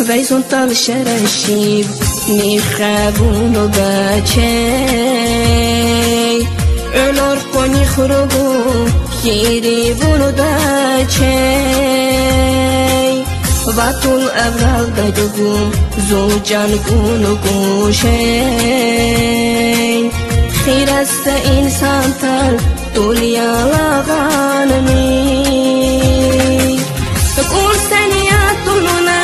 ویزونتال شرشیب میخوابون و بچه ölür koni khurugu yeri bunu da çey vatul evral da dugu zocan gunu guşey khirasta insan tal dulya laganmi kul saniyatuna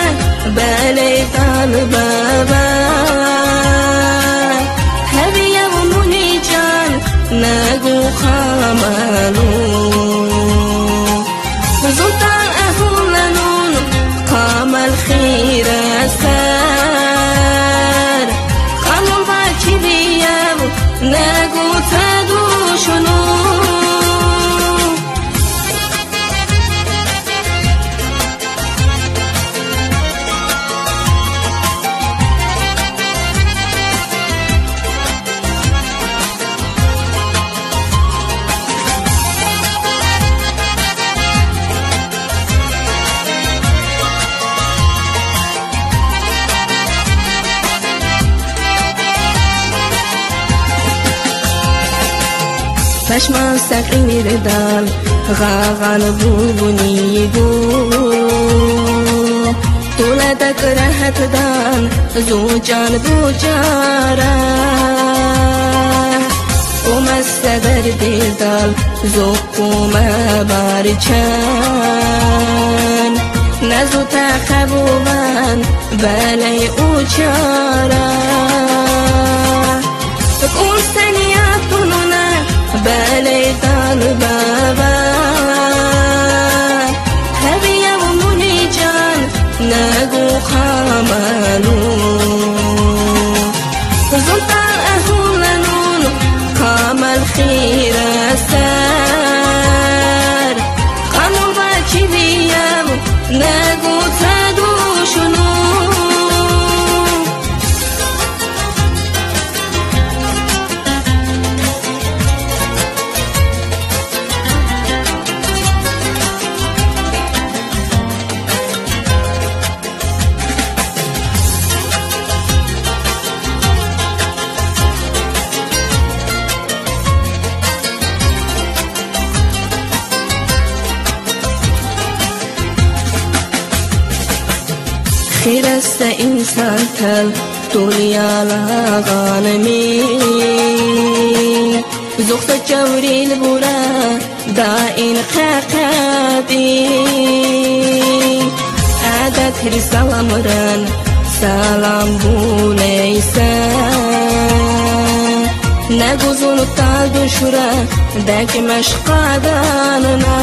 balay tal baba نگو خاملو زلطان أهولنون قام الخير سار قاموا باكي بيابو نگو تدو شنو پشمان سقیر دال غاغان بوبونیگو دولدک راحت دان زوجان بوجارا ومستدر دیدال زوکوم بارچان نزو تخبوان بلای اوچارا کون سنیاتونونا بالي طال بابا هبيا ومني جان ناقو خاملو زلطان أهولنون قام الخير السار قاموا باكي بيام ناقو تادو شنو خيرست إنسان تل دنيا لغانمي زخت جوري البورا دائن خاقابي عادت رسالة مران سلام بوليسا نگوزون تال دشورا دك مشقاداننا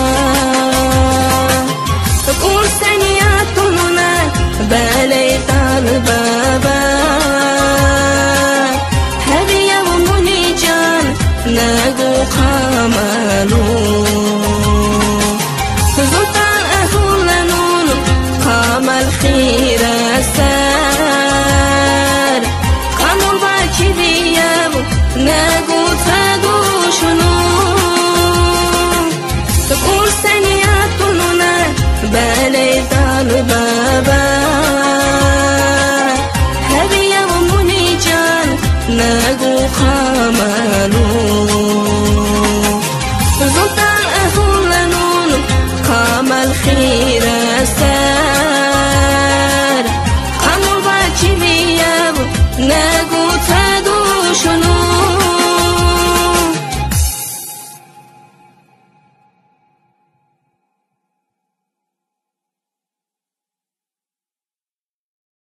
كل ثانياتنا بالي طالبا